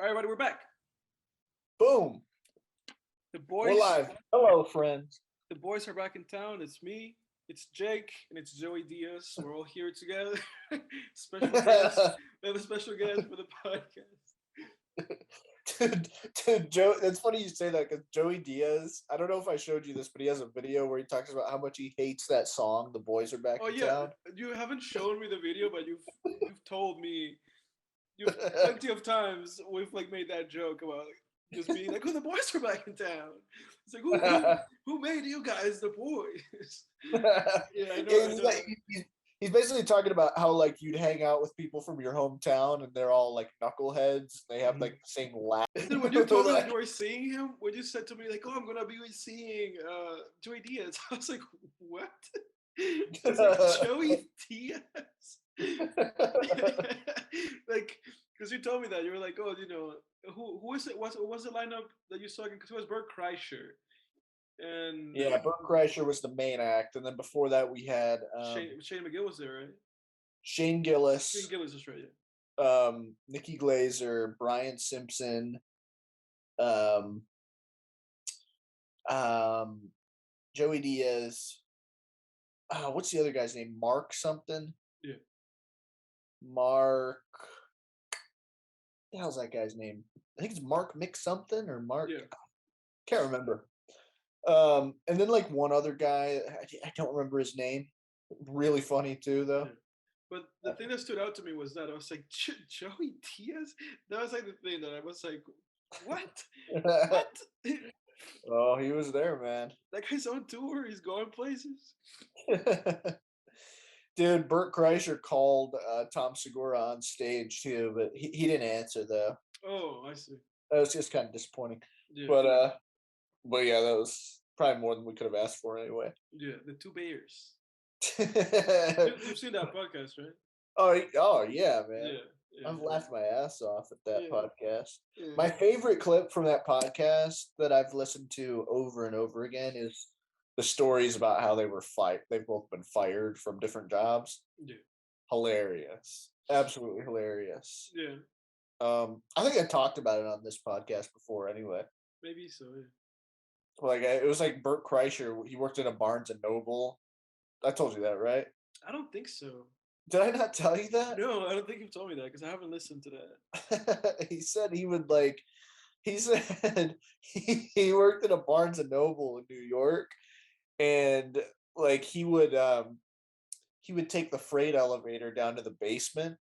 All right, everybody, we're back. Boom. The We're boys, live. Hello, friends. the boys are back in town. It's me, it's Jake, and it's Joey Diaz. We're all here together. Special guest. We have a special guest for the podcast. dude, Joe. It's funny you say that because Joey Diaz. I don't know if I showed you this, but he has a video where he talks about how much he hates that song. The boys are back Oh in yeah, town. you haven't shown me the video, but you've told me you've plenty of times we've like made that joke about just being like, "Oh, the boys are back in town." It's like, who made you guys the boys? Yeah, I know, Yeah, I know. he's basically talking about how like you'd hang out with people from your hometown and they're all like knuckleheads. They have like the same laugh. Then when you told me that you were seeing him, when you said to me like, "Oh, I'm gonna be seeing Joey Diaz," I was like, "What?" I was like, "Joey Diaz," like because you told me that you were like, "Oh, who is it? What's the lineup that you saw? Because it was Bert Kreischer and Yeah, Bert Kreischer was the main act, and then before that we had Shane McGill was there, right? Shane Shane Gillis, Gillis was right. Nikki Glazer, Brian Simpson, um, um, Joey Diaz. What's the other guy's name? Mark something. Yeah. Mark. What the hell's that guy's name? I think it's Mark Mick something or Mark. Yeah. Can't remember. And then like one other guy. I don't remember his name. Really funny too, though. Yeah. But the thing that stood out to me was that I was like, Joey Diaz? That was like the thing that I was like, what? What? Oh, he was there, man. That guy's on tour. He's going places. Dude, Bert Kreischer called Tom Segura on stage too, but he didn't answer though. Oh, I see. That was just kind of disappointing. Yeah. But yeah, that was probably more than we could have asked for anyway. Yeah, the two Bears. oh, You've seen that podcast, right? oh yeah, man. Yeah. Yeah. I've laughed my ass off at that Yeah. podcast. Yeah. My favorite clip from that podcast that I've listened to over and over again is the stories about how they were fired. They've both been fired from different jobs. Yeah. Hilarious, absolutely hilarious. Yeah. I think I talked about it on this podcast before. Anyway, Maybe so. Yeah. like it was like Bert Kreischer. He worked at a Barnes and Noble. I told you that, right? I don't think so. Did I not tell you that? No, I don't think you've told me that because I haven't listened to that. He said he would like. He said he worked at a Barnes and Noble in New York, and like he would take the freight elevator down to the basement,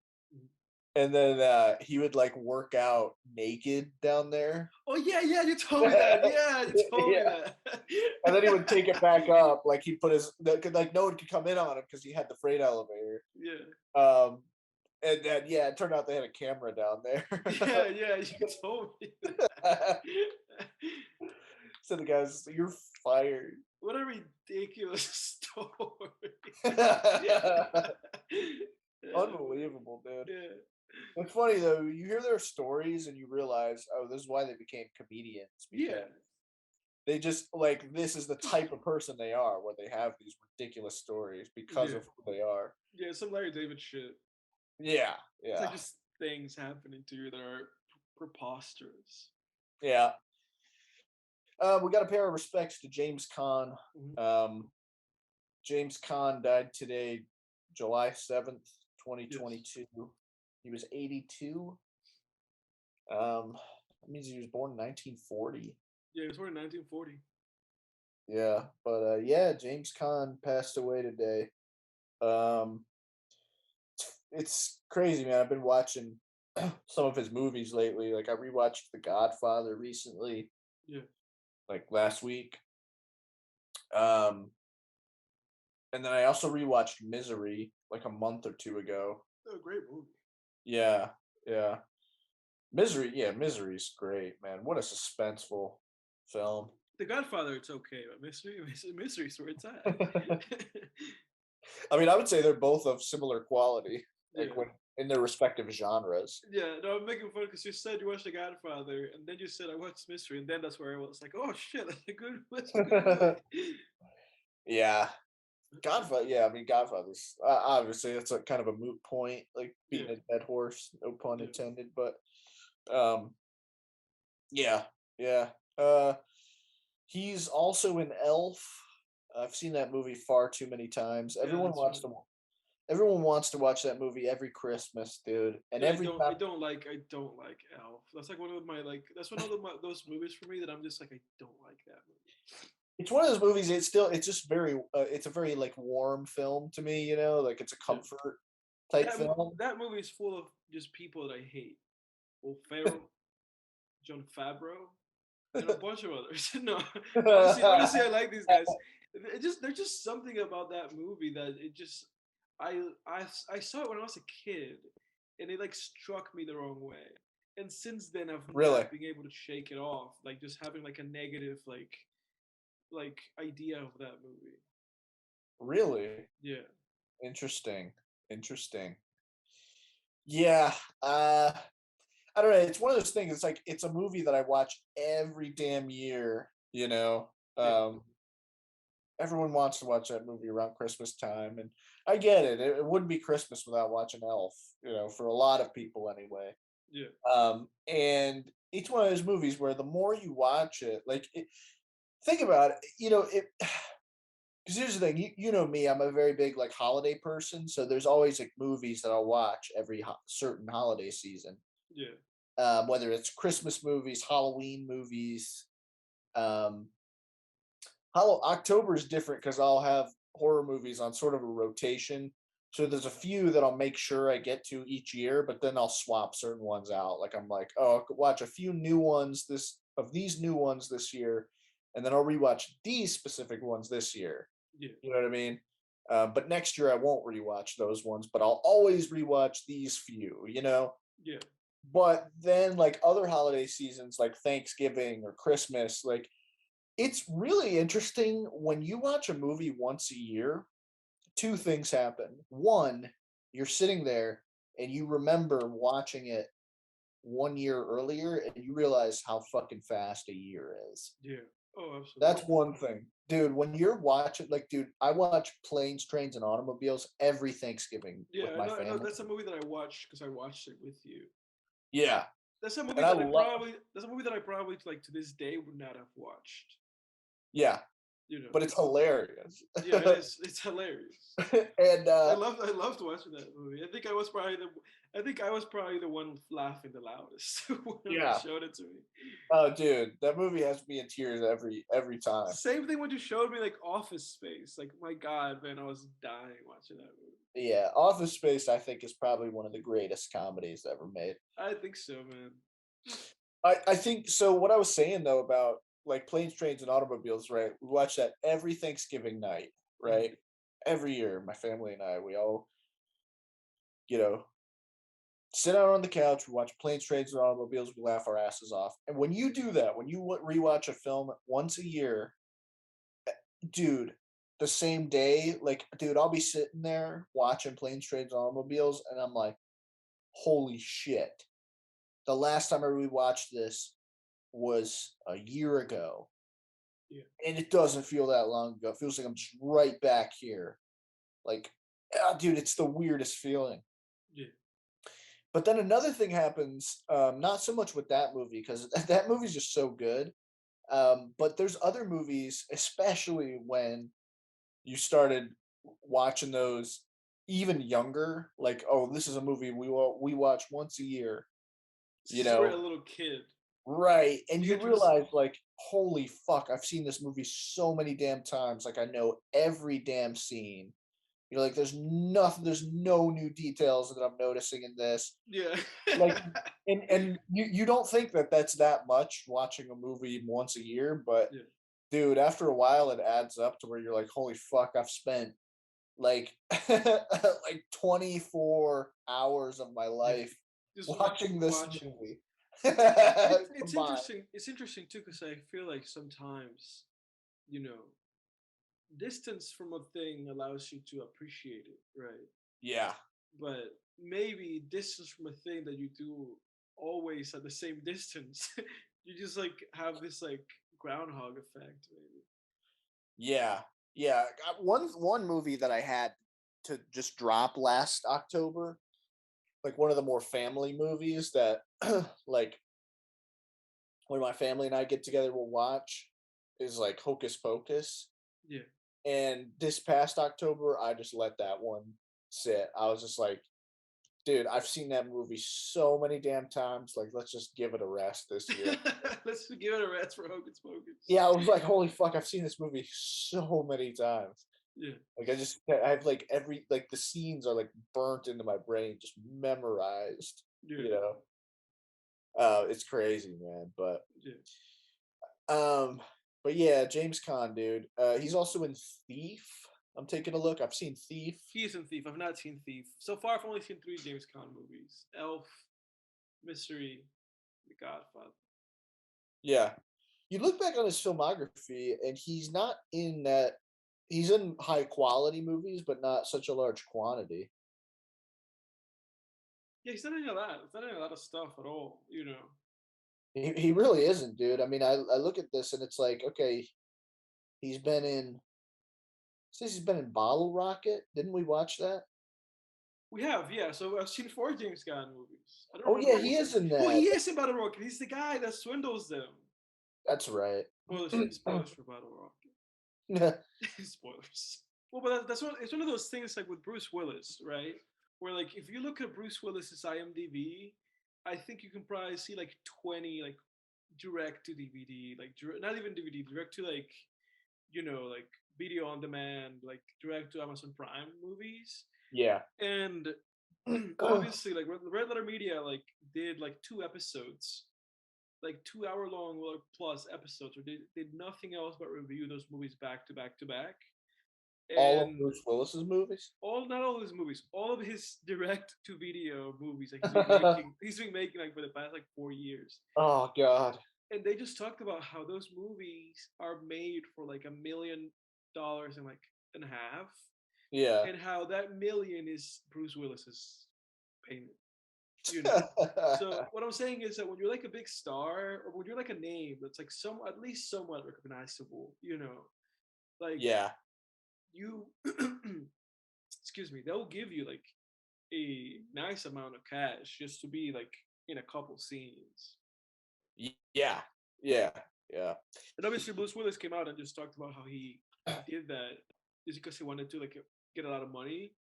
and then he would like work out naked down there. Oh yeah, yeah, you told me that. Yeah, you told me that. And then he would take it back up, like he'd put his like no one could come in on him because he had the freight elevator. Yeah. And then yeah, it turned out they had a camera down there. Yeah, yeah, you told me that. So the guy's, "You're fired." What a ridiculous story. Unbelievable, dude. Yeah. It's funny though, you hear their stories and you realize, oh, this is why they became comedians, because Yeah. they just like this is the type of person they are, where they have these ridiculous stories because of who they are. Yeah, some Larry David shit. Yeah, It's yeah, like just things happening to you that are preposterous. yeah. We got to pay our respects to James Caan. James Caan died today, July 7th, 2022. Yes. He was 82. That means he was born in 1940. Yeah, he was born in 1940. Yeah, but yeah, James Caan passed away today. It's crazy, man. I've been watching some of his movies lately. Like I rewatched The Godfather recently. Yeah. Like last week. And then I also rewatched Misery like a month or two ago. Oh, great movie. Yeah, yeah. Misery's great, man. What a suspenseful film. The Godfather, it's okay, but Misery's where it's at. I mean, I would say they're both of similar quality, like when in their respective genres. Yeah, no, I'm making fun because you said you watched The Godfather, and then you said I watched Mystery, and then that's where I was like, oh shit, that's a good movie. Yeah. Godfather, yeah, I mean, Godfather's obviously it's a kind of a moot point, like beating a dead horse, no pun intended. But Yeah, yeah. Uh, he's also in Elf. I've seen that movie far too many times. Yeah, that's right. Everyone wants to watch that movie every Christmas, dude. And Yeah, every time I don't like Elf. That's like one of my like that's one of those movies for me that I'm just like I don't like that movie. it's one of those movies, it's just very it's a very like warm film to me, like it's a Yeah, comfort type film. that movie is full of just people that I hate. Will Ferrell, John Favreau, and a bunch of others. No, honestly, I like these guys. There's just something about that movie that it just I saw it when I was a kid, and it like struck me the wrong way. And since then, I've Really? not been able to shake it off. Like just having like a negative like idea of that movie. Really? Yeah, Interesting. Interesting. Yeah, I don't know, it's one of those things, it's like it's a movie that I watch every damn year. yeah, Everyone wants to watch that movie around Christmas time, and I get it. It wouldn't be Christmas without watching Elf, for a lot of people anyway. yeah, And it's one of those movies where the more you watch it, think about it, it. Because here's the thing, you know me, I'm a very big like holiday person, so there's always like movies that I'll watch every certain holiday season. yeah, Whether it's Christmas movies, Halloween movies. Um, October is different because I'll have horror movies on sort of a rotation. So there's a few that I'll make sure I get to each year, but then I'll swap certain ones out. Like I'm like, oh, I'll watch a few new ones these new ones this year, and then I'll rewatch these specific ones this year. yeah, You know what I mean? But next year I won't rewatch those ones, but I'll always rewatch these few. yeah, But then like other holiday seasons like Thanksgiving or Christmas, like it's really interesting when you watch a movie once a year, two things happen. One, you're sitting there and you remember watching it 1 year earlier and you realize how fucking fast a year is. yeah. Oh, That's absolutely. one thing. Dude, when you're watching, like, dude, I watch Planes, Trains, and Automobiles every Thanksgiving Yeah, with my I know. family. That's a movie that I watched because I watched it with you. Yeah. And I love, That's a movie that I probably like to this day would not have watched. yeah, You know. but it's hilarious. Yeah, it is. It's hilarious. and I loved watching that movie. I think I was probably the one laughing the loudest when you yeah. showed it to me. Oh, dude, that movie has me in tears every time. Same thing when you showed me like Office Space. Like my God, man, I was dying watching that movie. Yeah, Office Space I think is probably one of the greatest comedies ever made. I think so, man. I think so. What I was saying though about like Planes, Trains, and Automobiles, right? We watch that every Thanksgiving night, Mhm. right? Every year, my family and I, we all, you know, sit out on the couch, we watch Planes, Trains, and Automobiles, we laugh our asses off. And when you do that, when you rewatch a film once a year, dude, the same day, like, dude, I'll be sitting there watching Planes, Trains, and Automobiles, and I'm like, holy shit. The last time I rewatched this was a year ago. Yeah, And it doesn't feel that long ago. It feels like I'm just right back here. Like, dude, it's the weirdest feeling. yeah, But then another thing happens, not so much with that movie, because that movie's just so good. But there's other movies, especially when you started watching those even younger, like, oh, this is a movie we watch once a year, you since you were a know, little kid, right? And you you get to just realize, like, holy fuck, I've seen this movie so many damn times. Like, I know every damn scene. Like, there's no new details that I'm noticing in this. yeah, Like, and you don't think that that's that much watching a movie once a year, but yeah. dude, after a while, it adds up to where you're like, holy fuck, I've spent like like 24 hours of my Yeah, life just watching this watching. movie It's combined. interesting. It's interesting too because I feel like sometimes you know distance from a thing allows you to appreciate it, right? Yeah. But maybe distance from a thing that you do always at the same distance, you just like have this like groundhog effect, maybe. Yeah. Yeah. One movie that I had to just drop last October, like one of the more family movies that like when my family and I get together, we'll watch is like Hocus Pocus. Yeah. And this past October, I just let that one sit. I was just like, dude, I've seen that movie so many damn times. Like, let's just give it a rest this year. Let's give it a rest for Hocus Pocus. Yeah, I was like, holy fuck, I've seen this movie so many times. Yeah. Like, I have like the scenes are like burnt into my brain, just memorized. Yeah. You know, it's crazy, man. Yeah. Um, but yeah, James Caan, dude. He's also in Thief. I'm taking a look. I've seen Thief. He's in Thief. I've not seen Thief. So far, I've only seen 3 James Caan movies: Elf, Mystery, The Godfather. Yeah, you look back on his filmography, and he's not in that. He's in high quality movies, but not such a large quantity. Yeah, he's not in a lot. He's not in a lot of stuff at all. You know. He really isn't, dude. I mean, I look at this and it's like, okay, he's been in. Says he's been in Bottle Rocket. Didn't we watch that? We have, yeah. So I've seen 4 James Caan movies. I don't Oh yeah, remember. he is in Oh, that. he is in Battle Rocket. He's the guy that swindles them. That's right. Spoilers for Battle Rocket. Spoilers. Well, but that's one. It's one of those things like with Bruce Willis, right? Where like if you look at Bruce Willis's IMDb, I think you can probably see like 20 like direct to DVD, like not even DVD, direct to like like video on demand, like direct to Amazon Prime movies. Yeah. And obviously like Red Letter Media like did like 2 episodes, like 2 hour long like, plus episodes, or did nothing else but review those movies back to back to back. All of And Bruce Willis's movies. not all his movies, all of his direct to video movies like he's been making like for the past like 4 years. Oh God. And they just talked about how those movies are made for like $1 million and like and a half, Yeah. and how that million is Bruce Willis's payment. You know. So what I'm saying is that when you're like a big star, or when you're like a name that's like some at least somewhat recognizable, like Yeah. you excuse me, they'll give you like a nice amount of cash just to be like in a couple scenes. Yeah. Yeah. Yeah. And obviously Bruce Willis came out and just talked about how he did that just because he wanted to like get a lot of money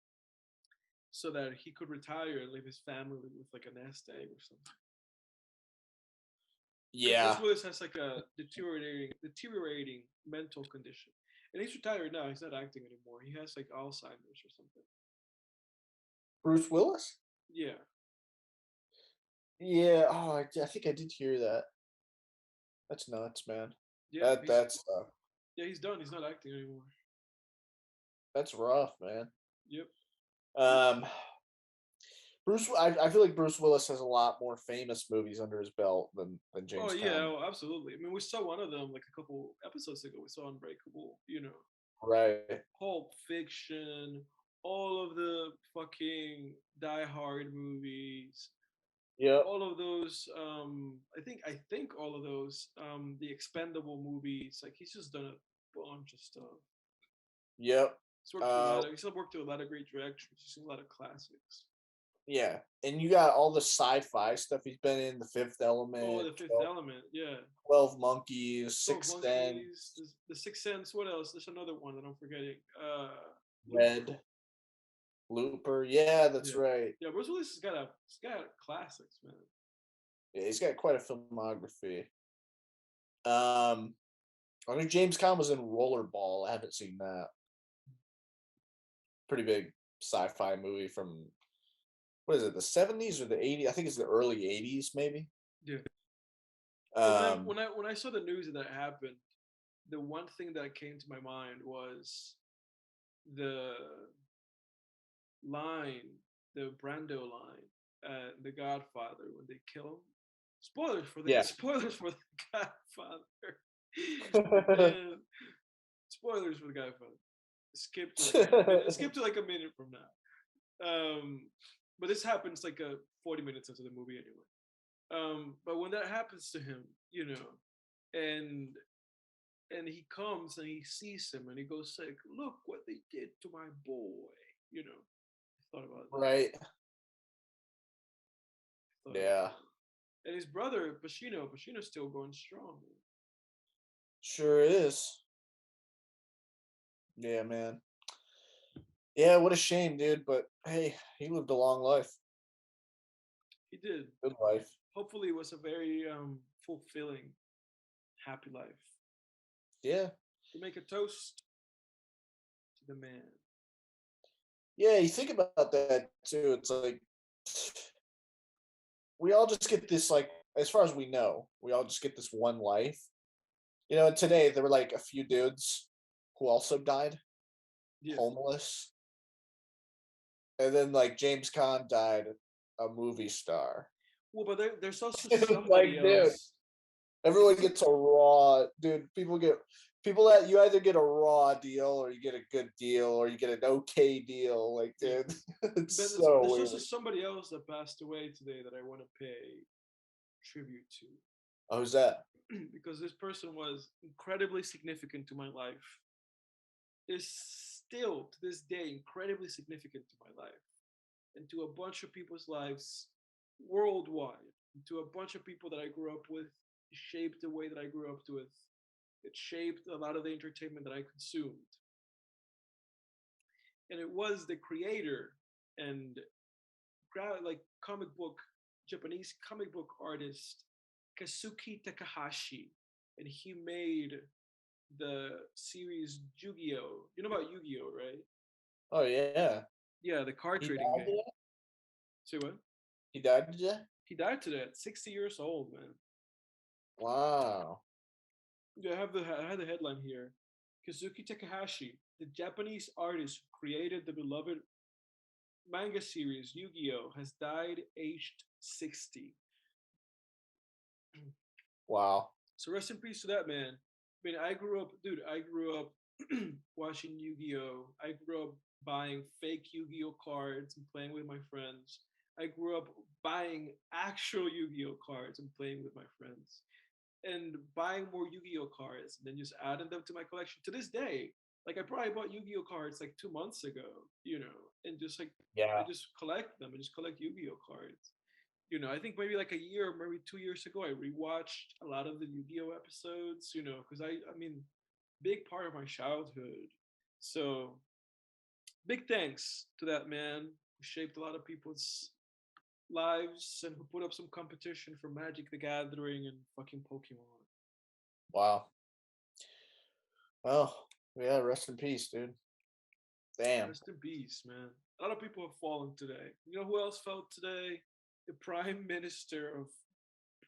so that he could retire and leave his family with like a nest egg or something. Because Yeah. Bruce Willis has like a deteriorating mental condition, and he's retired now. He's not acting anymore. He has like Alzheimer's or something. Bruce Willis? Yeah, Yeah. Oh, I think I did hear that. That's nuts, man. yeah, That's he's done. He's not acting anymore. that's rough, man. Yep. Um, I feel like Bruce Willis has a lot more famous movies under his belt than Oh James yeah, Caan. oh, absolutely. I mean, we saw one of them like a couple episodes ago. We saw Unbreakable. Right. Pulp Fiction, all of the fucking Die Hard movies, Yep. all of those. I think all of those. The Expendable movies. Like he's just done a bunch of stuff. Yep. Uh, He's worked with a lot of great directors. He's seen a lot of classics. yeah. And you got all the sci-fi stuff he's been in, The Fifth Oh, Element, The Fifth Element. Yeah. 12 Monkeys, 12 Sixth Monkeys. Sense, The Sixth Sense. What else? There's another one that I'm forgetting. Looper. Red, Looper. Yeah, that's Yeah. right. Yeah. Bruce Willis has got classics, man. Yeah, he's got quite a filmography. Um, I think James Caan was in Rollerball. I haven't seen that. Pretty big sci-fi movie from what is it, the 70s or the 80s? I think it's the early 80s, maybe. Yeah. Um, When I saw the news that happened, the one thing that came to my mind was the line, the Brando line, The Godfather when they kill him. yeah. Spoilers for the Godfather. Man, spoilers for the Godfather. Skip to like a minute from now. But this happens like 40 minutes into the movie anyway. But when that happens to him, and he comes and he sees him and he goes like, "Look what they did to my boy," I thought about that. Right. I thought about Yeah. that. And his brother Pacino's still going strong. Sure is. Yeah, man. Yeah, what a shame, dude. But hey, he lived a long life. He did. Good life. Hopefully, it was a very fulfilling, happy life. Yeah. To make a toast to the man. Yeah, you think about that too. It's like we all just get this, like, as far as we know, we all just get this one life. Today there were like a few dudes who also died Yeah. homeless. And then like James Caan died a movie star. Well, but there's also It was somebody like, dude, else. everyone Because gets a raw, dude. People that you either get a raw deal or you get a good deal or you get an okay deal. Like, yeah, dude, but it's so there's also weird. somebody else that passed away today that I want to pay tribute to. Oh, who's that? Because this person was incredibly significant to my life. Is still to this day incredibly significant to my life and to a bunch of people's lives worldwide, and to a bunch of people that I grew up with. It shaped the way that I grew up with. It shaped a lot of the entertainment that I consumed. And it was the creator and like comic book Japanese comic book artist Kazuki Takahashi, and he made the series Yu-Gi-Oh. You know about Yu-Gi-Oh, right? Oh yeah, Yeah, the card he trading died game. today. Say what? He died today. He died today at 60 years old, man. Wow. Yeah, I have the headline here. Kazuki Takahashi, the Japanese artist who created the beloved manga series Yu-Gi-Oh, has died aged 60. Wow. So rest in peace to that man. I mean, I grew up, dude. I grew up watching Yu-Gi-Oh. I grew up buying fake Yu-Gi-Oh cards and playing with my friends. I grew up buying actual Yu-Gi-Oh cards and playing with my friends, and buying more Yu-Gi-Oh cards and then just adding them to my collection. To this day, like I probably bought Yu-Gi-Oh cards like 2 months ago, and just like I Yeah. just collect them. I just collect Yu-Gi-Oh cards. I think maybe like a year, maybe 2 years ago, I rewatched a lot of the Yu-Gi-Oh episodes. Because I mean, big part of my childhood. So big thanks to that man who shaped a lot of people's lives and who put up some competition for Magic the Gathering and fucking Pokemon. Wow. Well, yeah. Rest in peace, dude. Damn. Rest in peace, man. A lot of people have fallen today. You know who else fell today? The Prime Minister of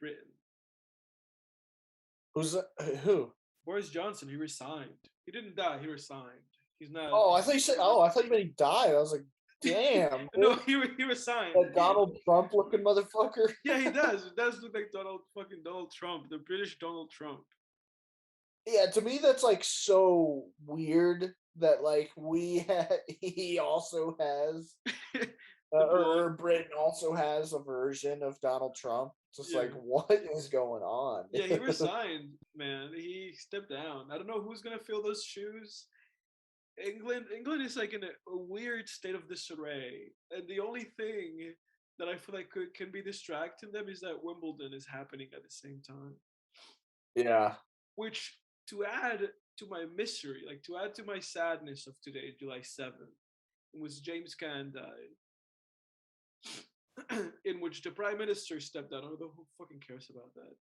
Britain, Who's that? Who? Boris Johnson. He resigned. He didn't die. He resigned. He's not. Oh, I thought you said. Oh, I thought you meant he died. I was like, damn, No, dude. he resigned. That Donald Trump looking motherfucker. Yeah, he does. It does look like Donald Trump, the British Donald Trump. Yeah, to me that's like so weird that like he also has The or blonde. Britain also has a version of Donald Trump. Just Yeah. like what is going on? Yeah, he resigned, man. He stepped down. I don't know who's gonna fill those shoes. England is like in a weird state of disarray, and the only thing that I feel like can be distracting them is that Wimbledon is happening at the same time. Yeah. Which, to add to my misery, like to add to my sadness of today, July 7th, in which James Caan died, in which the Prime Minister stepped down. Although who fucking cares about that?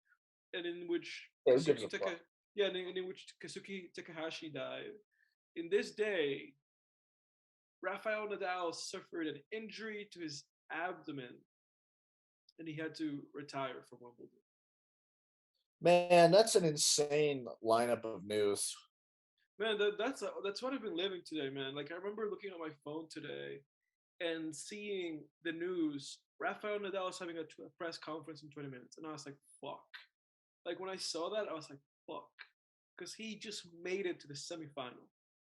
And in which Yeah, who gives a fuck? And in which Kazuki Takahashi died. In this day, Rafael Nadal suffered an injury to his abdomen, and he had to retire from Wimbledon. Man, that's an insane lineup of news. Man, that's what I've been living today, man. Like I remember looking at my phone today and seeing the news. Rafael Nadal is having a press conference in 20 minutes, and I was like, "Fuck!" Like when I saw that, I was like, "Fuck," because he just made it to the semifinal.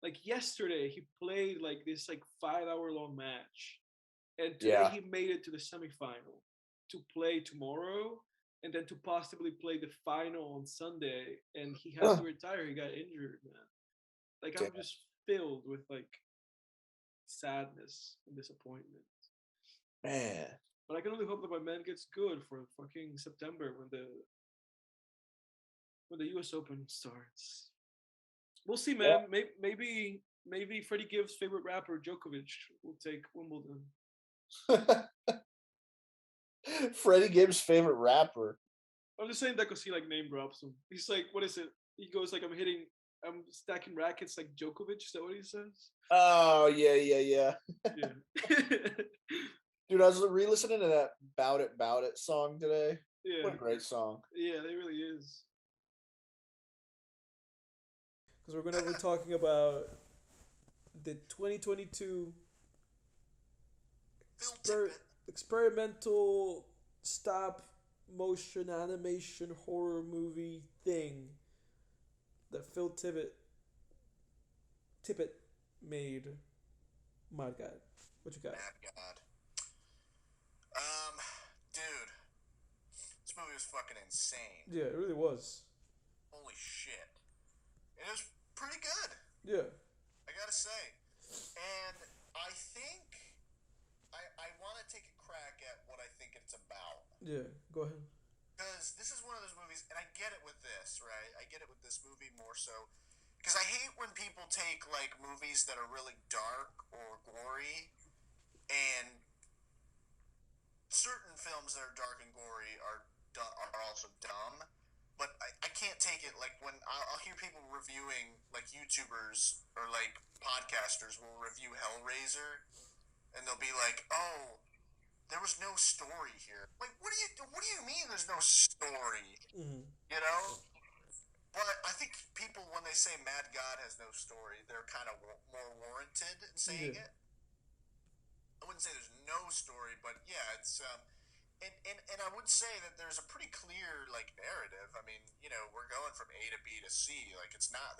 Like yesterday, he played like this like 5 hour long match, and today Yeah. he made it to the semifinal to play tomorrow, and then to possibly play the final on Sunday. And he had to retire. He got injured, man. Like Damn. I'm just filled with like sadness and disappointment. Man. But I can only hope that my man gets good for fucking September when the U.S. Open starts. We'll see, Yeah. man. Maybe Freddie Gibbs' favorite rapper Djokovic will take Wimbledon. Freddie Gibbs' favorite rapper. I'm just saying that because he like name drops him. He's like, what is it? He goes like, I'm stacking rackets like Djokovic. Is that what he says? Oh yeah. Yeah. Dude, I was re-listening to that Bout It" song today. Yeah. What a great song. Yeah, it really is. Because we're going to be talking about the 2022 experimental stop motion animation horror movie thing that Phil Tippet made. My God, what you got? Mad God. Dude, this movie was fucking insane. Yeah, it really was. Holy shit. It was pretty good, Yeah. I gotta say. And I think I want to take a crack at what I think it's about. Yeah, go ahead. Because this is one of those movies, and I get it with this, right? I get it with this movie more so. Because I hate when people take, like, movies that are really dark or gory, and certain films that are dark and gory are also dumb. But I can't take it, like, when I'll hear people reviewing, like, YouTubers or, like, podcasters will review Hellraiser, and they'll be like, oh, there was no story here. Like, what do you mean there's no story? Mm-hmm. You know? But I think people, when they say Mad God has no story, they're kind of more warranted in saying it. I wouldn't say there's no story, but yeah, it's and I would say that there's a pretty clear like narrative. I mean, you know, we're going from A to B to C. Like it's not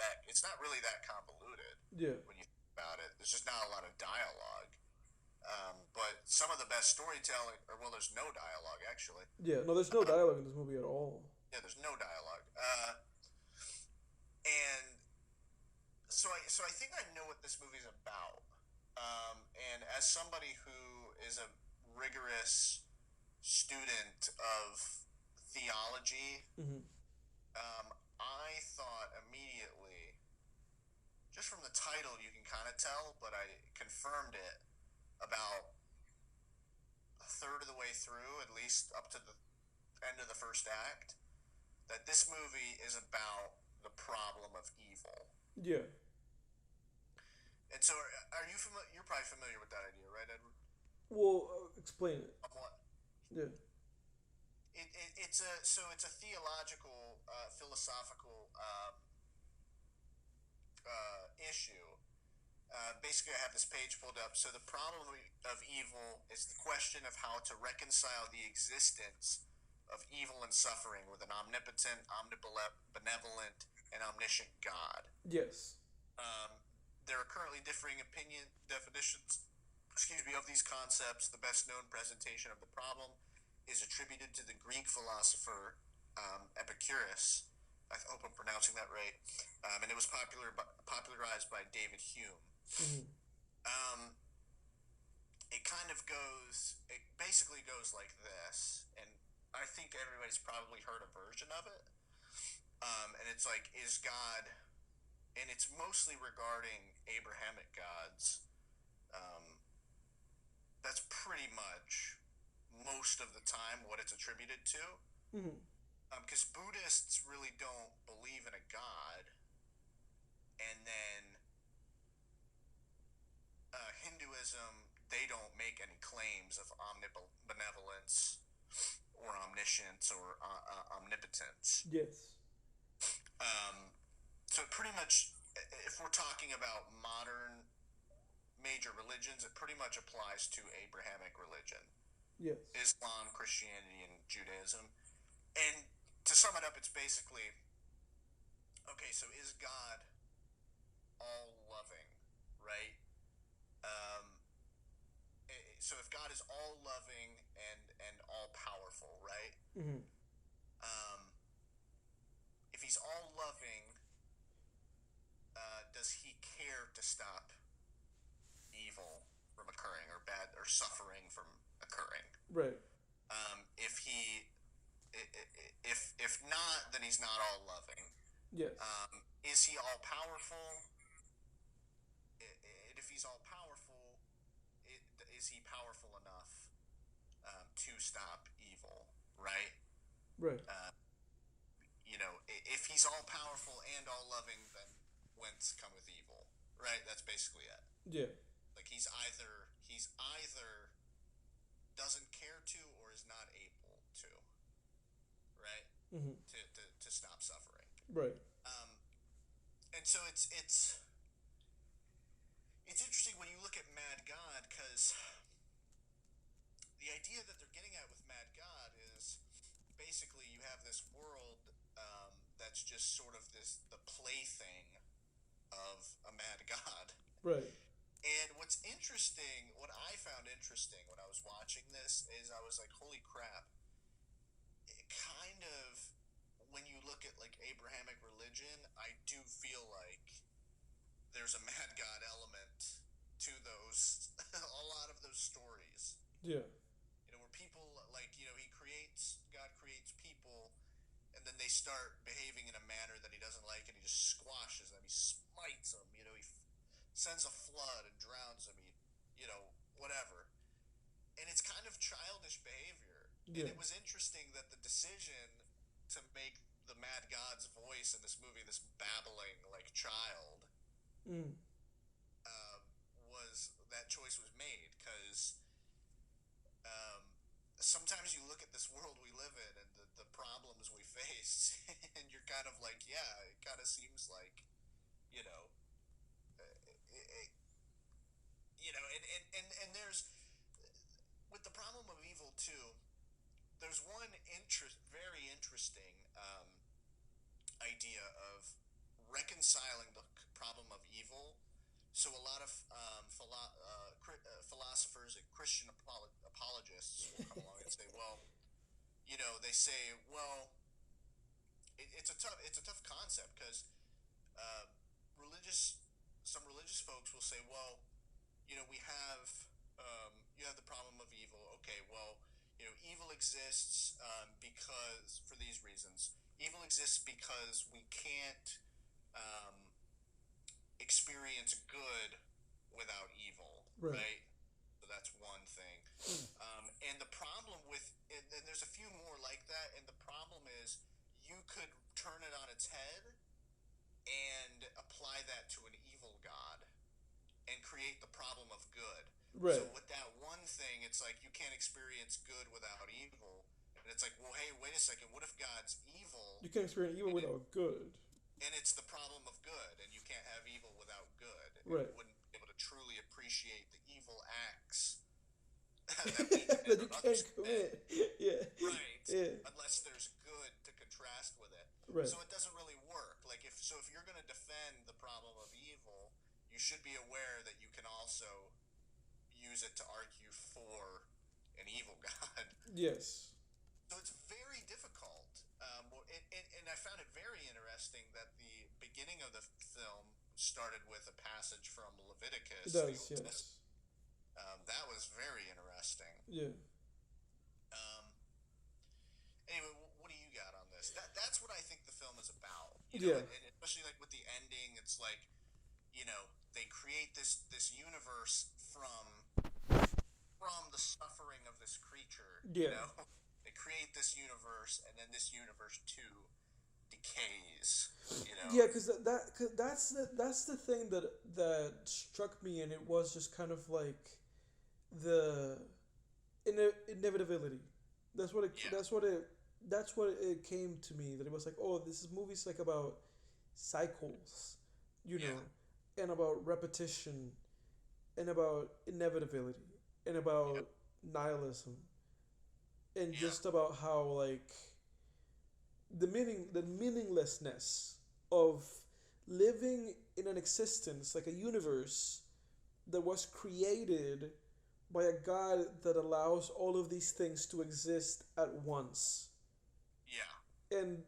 really that convoluted. Yeah. When you think about it, there's just not a lot of dialogue. But some of the best storytelling, or well, there's no dialogue actually. Yeah, no, there's no dialogue in this movie at all. Yeah, there's no dialogue. And so I think I know what this movie's about. And as somebody who is a rigorous student of theology, Mm-hmm. I thought immediately, just from the title, you can kind of tell, but I confirmed it about a third of the way through, at least up to the end of the first act, that this movie is about the problem of evil. Yeah. And so, are you familiar? You're probably familiar with that idea, right, Edward? Well, explain it. Somewhat. Yeah. It's a theological, philosophical issue. Basically, I have this page pulled up. So the problem of evil is the question of how to reconcile the existence of evil and suffering with an omnipotent, omnibenevolent, and omniscient God. Yes. There are currently differing definitions, of these concepts. The best known presentation of the problem is attributed to the Greek philosopher Epicurus. I hope I'm pronouncing that right. And it was popularized by David Hume. Mm-hmm. It basically goes like this, and I think everybody's probably heard a version of it. And it's like, is God, and it's mostly regarding Abrahamic gods. That's pretty much most of the time what it's attributed to. Mm-hmm. Because Buddhists really don't believe in a God, and then Hinduism, they don't make any claims of omnibenevolence or omniscience or omnipotence. Yes. So pretty much, if we're talking about modern major religions, it pretty much applies to Abrahamic religion. Yes. Islam, Christianity, and Judaism. And to sum it up, it's basically, okay, so is God all-loving, right? So if God is all-loving and all-powerful, right? Mm-hmm. If he's all-loving, does he care to stop evil from occurring or bad or suffering from occurring. Right. If he, if not, then he's not all loving. Yes. Is he all powerful? If he's all powerful, is he powerful enough to stop evil? Right. Right. If he's all powerful and all loving, then whence cometh evil? Right. That's basically it. Yeah. Like he's either doesn't care to or is not able to. Right. Mm-hmm. To stop suffering. Right. And so it's interesting when you look at Mad God, because the idea that they're getting at with Mad God is basically you have this world that's just sort of the plaything of a mad god. Right. And what I found interesting when I was watching this is I was like, holy crap. It kind of, when you look at like Abrahamic religion, I do feel like there's a mad god element to those, a lot of those stories. Yeah. Where people God creates people, and then they start behaving in a manner that he doesn't like, and he just squashes them, he smites them, he sends a flood and drowns them, whatever. And it's kind of childish behavior. Yeah. And it was interesting that the decision to make the Mad God's voice in this movie, this babbling like child, Mm. that choice was made because sometimes you look at this world we live in and the problems we face, and you're kind of like, yeah, it kind of seems like, and there's, with the problem of evil too, there's one very interesting idea of reconciling the problem of evil. So a lot of philosophers and Christian apologists will come along and say, well, they say, well, it's a tough concept because uh, religious some religious folks will say, well, we have you have the problem of evil. Okay, well, evil exists because for these reasons. Evil exists because we can't um, experience good without evil, Right. right? So that's one thing. And the problem and there's a few more like that, and the problem is you could turn it on its head and apply that to an evil god and create the problem of good. Right. So with that one thing, it's like you can't experience good without evil. And it's like, well, hey, wait a second. What if God's evil? You can't experience evil without good. And it's the problem of good, and you can't have evil without good. Right. You wouldn't be able to truly appreciate the evil acts that we that you can't commit. Yeah. Right. Yeah. Unless there's good to contrast with it. Right. So it doesn't really work. Like if you're going to defend the problem of evil, you should be aware that you can also use it to argue for an evil god. Yes. So it's very difficult. And I found it very interesting that the beginning of the film started with a passage from Leviticus. It does. Yes. That was very interesting. Yeah. Anyway, what do you got on this? That's what I think the film is about. Yeah. And especially like with the ending, it's like, they create this universe from the suffering of this creature. Yeah. They create this universe, and then this universe too decays. Yeah, because that's the thing that struck me, and it was just kind of like the inevitability. That's what it. Yeah. That's what it came to me. That it was like, oh, this movie's like about cycles, and about repetition, and about inevitability, and about nihilism, and just about how like the meaninglessness of living in an existence, like a universe that was created by a God that allows all of these things to exist at once. Yeah. And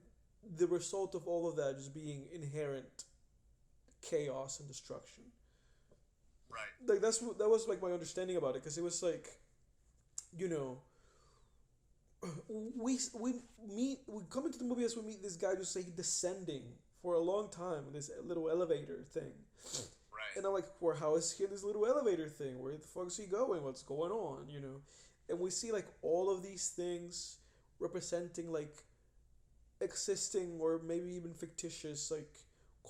the result of all of that just being inherent chaos and destruction. Right. Like that was like my understanding about it, because it was like you know, we come into the movie as we meet this guy just like descending for a long time in this little elevator thing. Right. And I'm like, well, how is he in this little elevator thing? Where the fuck is he going? What's going on? You know? And we see like all of these things representing like existing or maybe even fictitious like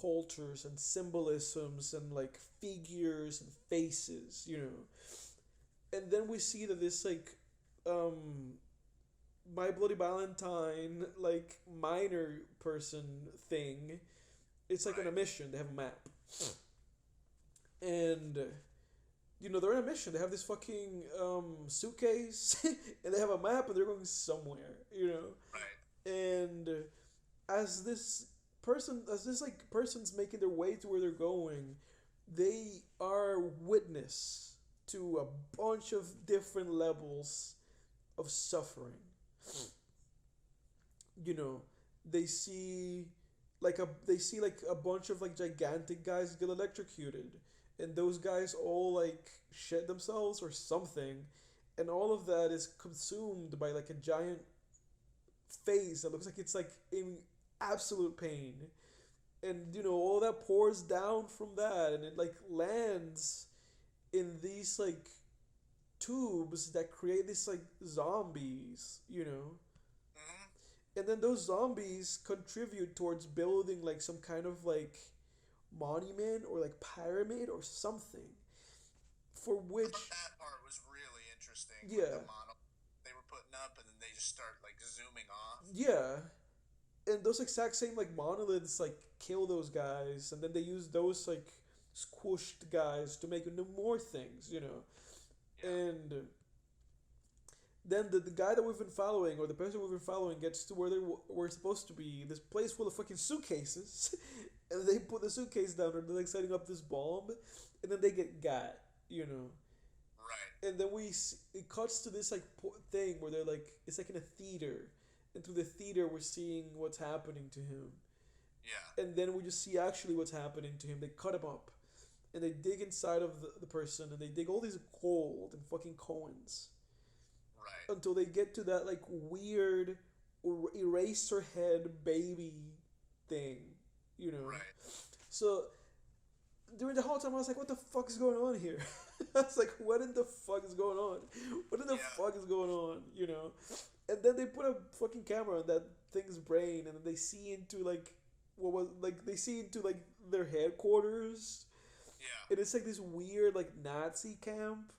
cultures and symbolisms and like figures and faces, you know. And then we see that this like um My Bloody Valentine like minor person thing, it's like on a Right. mission. They have a map. And you know, they're on a mission. They have this fucking suitcase and they have a map and they're going somewhere, you know. Right. And as this like person's making their way to where they're going, they are witness to a bunch of different levels of suffering. You know, they see they see like a bunch of like gigantic guys get electrocuted, and those guys all like shit themselves or something, and all of that is consumed by like a giant face that looks like it's like in absolute pain. And you know, all that pours down from that and it like lands in these like tubes that create these like zombies, you know. Hmm. And then those zombies contribute towards building like some kind of like monument or like pyramid or something for I which, thought that part was really interesting with yeah, the model they were putting up, and then they just start like zooming off. yeah, and those exact same like monoliths like kill those guys, and then they use those like squished guys to make new more things, you know. Yeah. And then the guy that we've been following or the person we've been following gets to where they were supposed to be, this place full of fucking suitcases, and they put the suitcase down and they're like setting up this bomb, and then they get got, you know. Right. And then it cuts to this like thing where they're like it's like in a theater, and through the theater we're seeing what's happening to him, Yeah. and then we just see actually what's happening to him. They cut him up, and they dig inside of the person, and they dig all these gold and fucking coins Right. until they get to that like weird eraser head baby thing, you know. Right. So during the whole time I was like, what the fuck is going on here? I was like, what in the fuck is going on? What in the Yeah. fuck is going on? You know? And then they put a fucking camera on that thing's brain and then they see into like what was like they see into like their headquarters, Yeah. and it's like this weird like Nazi camp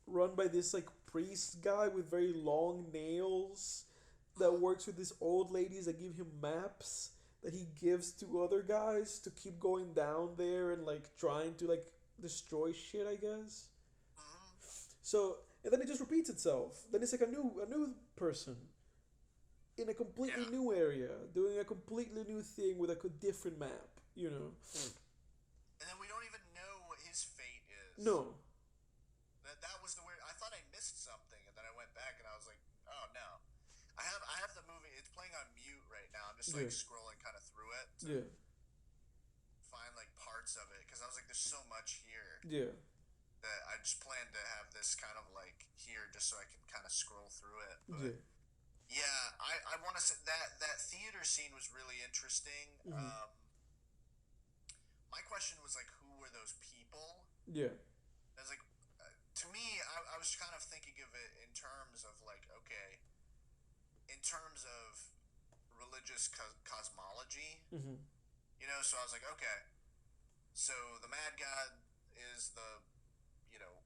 run by this like priest guy with very long nails that works with these old ladies that give him maps that he gives to other guys to keep going down there and like trying to like destroy shit, I guess. Hmm. So and then it just repeats itself. Then it's like a new person in a completely Yeah. new area doing a completely new thing with a different map. You know? And then we don't even know what his fate is. No. That was the weird. I thought I missed something, and then I went back and I was like, oh no. I have the movie. It's playing on mute right now. I'm just like Yeah. scrolling kind of through it to Yeah. find like parts of it because I was like, there's so much here Yeah. that I just planned to have this kind of like here just so I can kind of scroll through it. But Yeah. yeah, I want to say that theater scene was really interesting. Mhm. My question was like, who were those people? Yeah. I was like, to me, I was kind of thinking of it in terms of like, okay, in terms of religious cosmology, Mhm. you know. So I was like, okay, so the mad god is the, you know,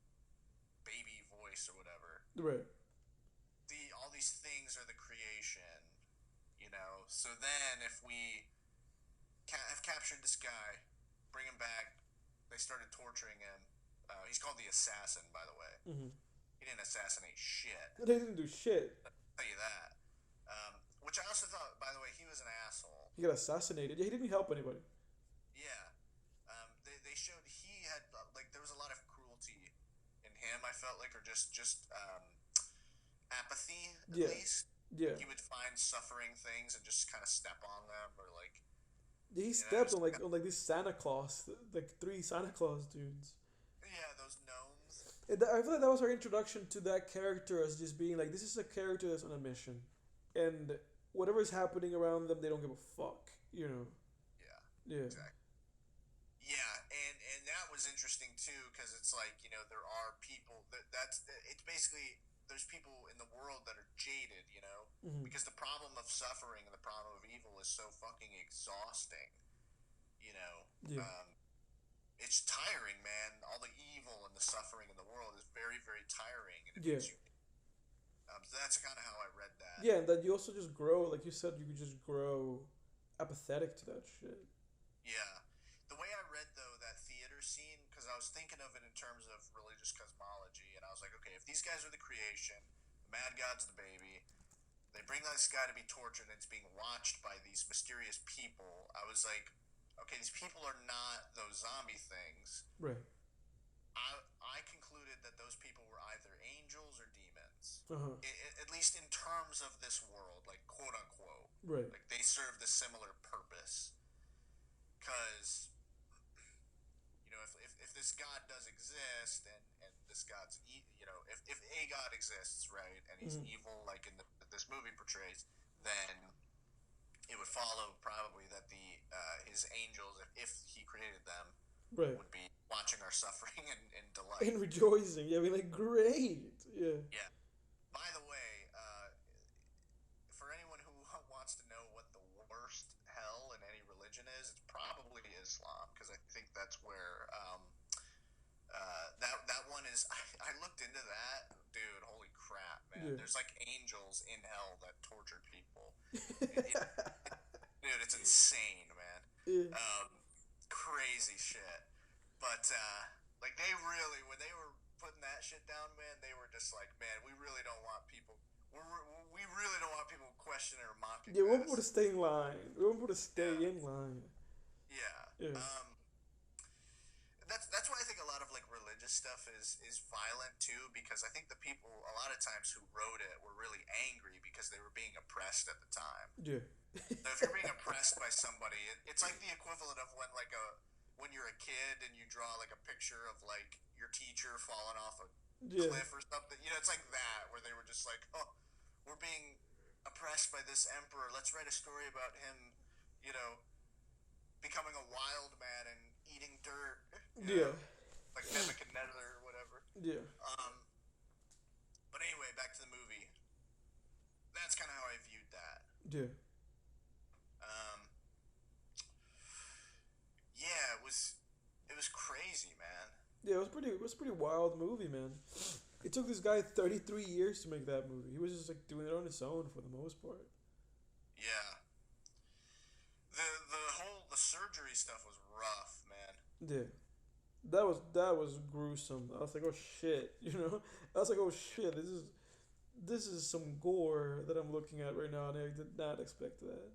baby voice or whatever. Right. All these things are the creation, you know. So then if we have captured this guy, bring him back, they started torturing him. He's called the assassin, by the way. Mhm. He didn't assassinate shit. They didn't do shit. I'll tell you that. Which I also thought, by the way, he was an asshole. He got assassinated. Yeah, he didn't help anybody. Yeah. They showed he had like there was a lot of cruelty in him. I felt like, or just apathy at Yeah. least. Yeah. He would find suffering things and just kind of step on them, or like He you know, stepped on like this Santa Claus, like three Santa Claus dudes. yeah, those gnomes. I feel like that was our introduction to that character as just being like, this is a character that's on a mission, and whatever is happening around them, they don't give a fuck. You know? Yeah, Yeah. exactly. Yeah, and that was interesting too because it's like there are people that's it's basically there's people in the world that are jaded, Hmm. because the problem of suffering and the problem of evil is so fucking exhausting, you know. Yeah. It's tiring, man. All the evil and the suffering in the world is very, very tiring, and it Yeah. makes you. So that's kind of how I read that. Yeah, and that you also just grow, like you said, you could just grow apathetic to that shit. Yeah. The way I read though that theater scene, because I was thinking of it in terms of religious cosmology, and I was like, okay, if these guys are the creation, the mad god's the baby, they bring this guy to be tortured, and it's being watched by these mysterious people. I was like, okay, these people are not those zombie things. Right. I concluded that those people were either angels or demons, Uh huh. at least in terms of this world, like quote unquote. Right. Like they serve the similar purpose. Because if this God does exist and this God's if a God exists, right, and he's Hmm. evil like this movie portrays, then it would follow probably that the his angels, if he created them, Right. would be watching our suffering and delight. And rejoicing. Yeah, I mean, like, great. Yeah. Yeah. By the way, for anyone who wants to know what the worst hell in any religion is, it's probably Islam, because I think that's where that one is. I looked into that, dude. Holy crap, man! Yeah. There's like angels in hell that torture people. Dude, it's insane, man. Yeah. Um, Crazy shit. But like they really, when they were putting that shit down, man, they were just like, man, we really don't want people. We really don't want people questioning or mocking Yeah, we want people to this. stay in line. We want people to stay Yeah, in line. yeah. Yeah. That's why I think a lot of like religious stuff is violent too, because I think the people a lot of times who wrote it were really angry because they were being oppressed at the time. Yeah. So if you're being oppressed by somebody, it's like the equivalent of when you're a kid and you draw like a picture of like your teacher falling off a Yeah. cliff or something. It's like that where they were just like, oh, we're being oppressed by this emperor. Let's write a story about him, you know, becoming a wild man and eating dirt. Yeah. Like Nebuchadnezzar or whatever. Yeah. Um, but anyway, back to the movie. That's kind of how I viewed that. Yeah. Um, yeah, it was crazy, man. Yeah, it was a pretty wild movie, man. It took this guy 33 years to make that movie. He was just like doing it on his own for the most part. Yeah, the surgery stuff was rough, man. Yeah. That was gruesome. I was like, oh shit, you know? I was like, oh shit, this is some gore that I'm looking at right now, and I did not expect that.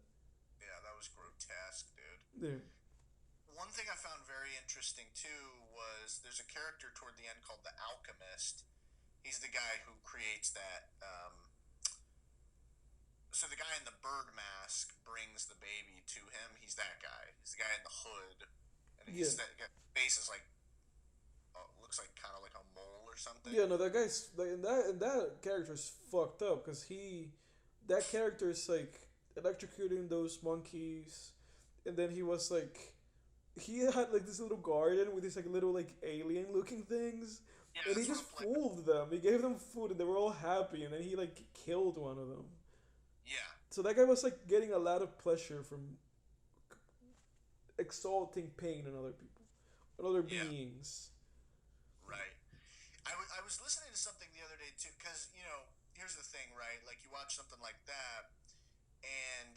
Yeah, that was grotesque, dude. Yeah. One thing I found very interesting too was there's a character toward the end called the Alchemist. He's the guy who creates that. So the guy in the bird mask brings the baby to him. He's that guy. He's the guy in the hood, and Yeah. he's that face is like looks like kind of like a mole or something. Yeah, no, that guy's like, and that character's fucked up because that character is like electrocuting those monkeys, and then he was like, he had like this little garden with these like little like alien looking things, Yeah, and he that's what just I'm like. fooled them. He gave them food, and they were all happy, and then he like killed one of them. Yeah, So that guy was like getting a lot of pleasure from exalting pain in other people, in other yeah, beings. right. I was listening to something the other day too, because here's the thing, right? Like you watch something like that, and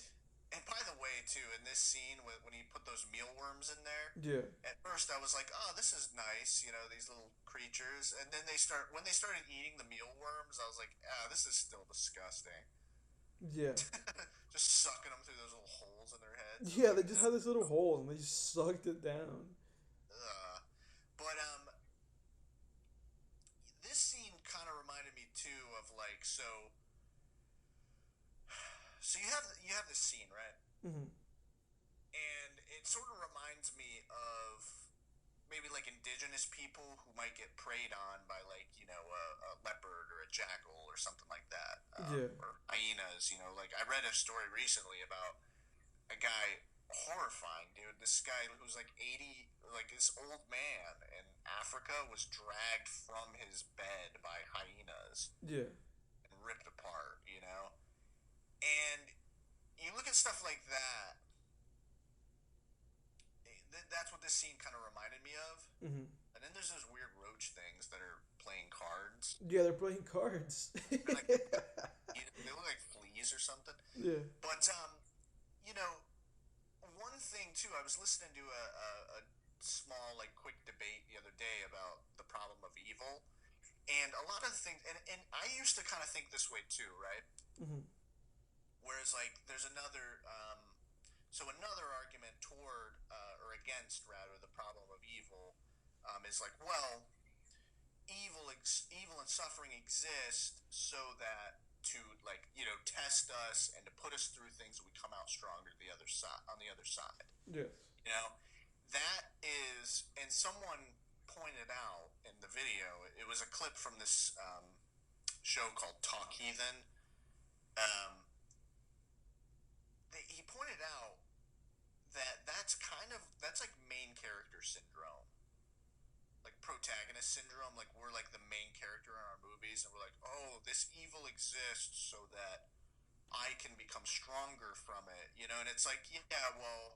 by the way, too, in this scene when he put those mealworms in there, Yeah. at first I was like, oh, this is nice, these little creatures, and then when they started eating the mealworms, I was like, ah, this is still disgusting. Yeah. Just sucking them through those little holes in their heads. Yeah, they just had this little hole and they just sucked it down. But this scene kind of reminded me too of like so you have this scene, right? Hmm. And it sort of reminds me of maybe like indigenous people who might get preyed on by like a leopard or a jackal or something like that, Yeah. or hyenas. Like I read a story recently about a guy, horrifying dude. This guy who's like 80, like this old man in Africa was dragged from his bed by hyenas Yeah. and ripped apart. And you look at stuff like that. That's what this scene kind of reminded me of. Hmm. And then there's those weird roach things that are playing cards. Yeah, they're playing cards. They're like, they look like fleas or something. Yeah. But you know, one thing too, I was listening to a small like quick debate the other day about the problem of evil, and a lot of the things, and I used to kind of think this way too, right? Hmm. Whereas like there's another argument toward or against rather the problem of evil is like, well, evil and suffering exist so that to like test us and to put us through things that we come out stronger the other side on the other side. Yes. That is, and someone pointed out in the video, it was a clip from this show called Talk Heathen. He pointed out that that's like main character syndrome, like protagonist syndrome. Like we're like the main character in our movies, and we're like, oh, this evil exists so that I can become stronger from it. And it's like, yeah, well,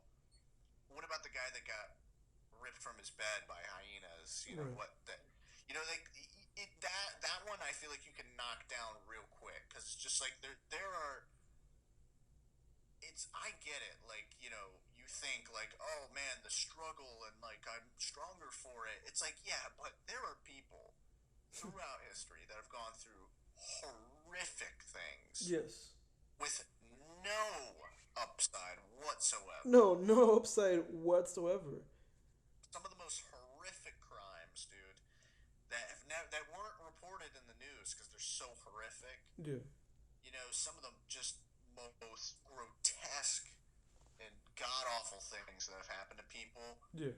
what about the guy that got ripped from his bed by hyenas? Right. Like that one, I feel like you can knock down real quick because it's just like there are. I get it. Like you think like, oh man, the struggle and like I'm stronger for it. It's like, yeah, but there are people throughout history that have gone through horrific things. Yes. With no upside whatsoever. No upside whatsoever. Some of the most horrific crimes, dude, that weren't reported in the news because they're so horrific. Yeah. Some of them just most grotesque and god awful things that have happened to people. Yeah.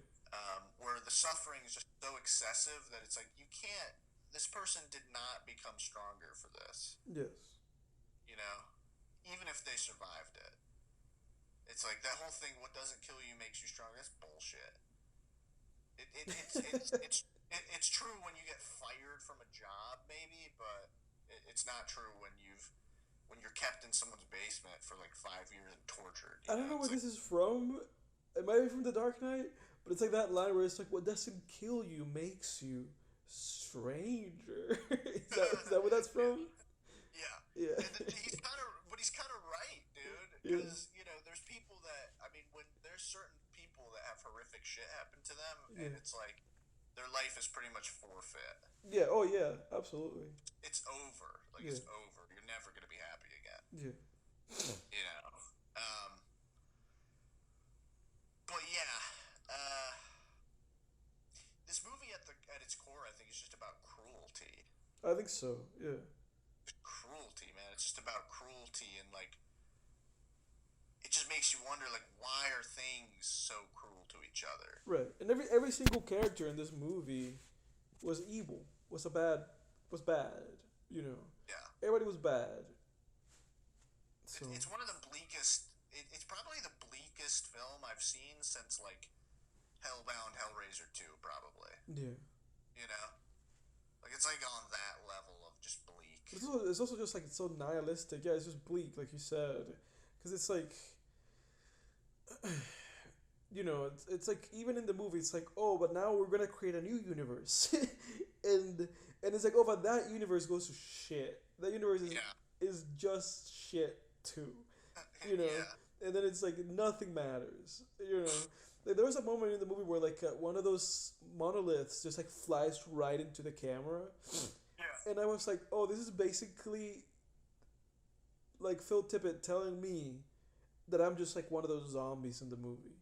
Where the suffering is just so excessive that it's like you can't. This person did not become stronger for this. Yes. Even if they survived it. It's like that whole thing. What doesn't kill you makes you stronger. That's bullshit. It's true when you get fired from a job, maybe, but it's not true when you're kept in someone's basement for like 5 years and tortured. I don't know where this is from. It might be from The Dark Knight, but it's like that line where it's like, what doesn't kill you makes you stranger. is that where that's from? Yeah. Yeah. And he's kind of right, dude. Because there's people that when there's certain people that have horrific shit happen to them, and it's like their life is pretty much forfeit. Yeah. Oh yeah. Absolutely. It's over. Like it's over. You're never gonna be happy again. Yeah. But yeah. This movie at its core, I think, is just about cruelty. I think so. Yeah. Cruelty, man. It's just about cruelty, and like it just makes you wonder, like, why are things so cruel to each other? Right. And every single character in this movie was evil. Was bad. Yeah. Everybody was bad. So It's one of the bleakest. It's probably the bleakest film I've seen since like Hellbound, Hellraiser 2, probably. yeah. Like it's like on that level of just bleak. It's also just like it's so nihilistic. Yeah, it's just bleak, like you said, because it's like, it's like even in the movie, it's like, oh, but now we're gonna create a new universe, and it's like, oh, but that universe goes to shit. That universe is just shit too, Yeah. And then it's like nothing matters, Like, there was a moment in the movie where like one of those monoliths just like flies right into the camera. Yeah. And I was like, oh, this is basically like Phil Tippett telling me that I'm just like one of those zombies in the movie.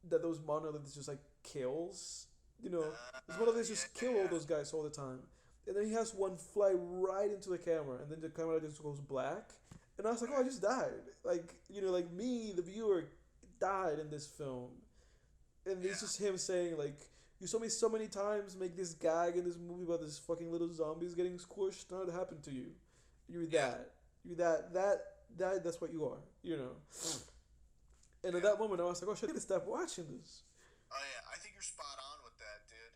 That those monoliths just like kills. Those monoliths just kill all those guys all the time. And then he has one fly right into the camera, and then the camera just goes black. And I was like, oh, I just died. Like, like me, the viewer, died in this film. And it's just him saying, like, You saw me so many times make this gag in this movie about this fucking little zombies getting squished. None of that happened to you. You're Yeah. that. You're that. That's what you are. You know. And at Yeah. that moment, I was like, oh shit, I need to stop watching this. Oh yeah, I think you're spot on with that, dude.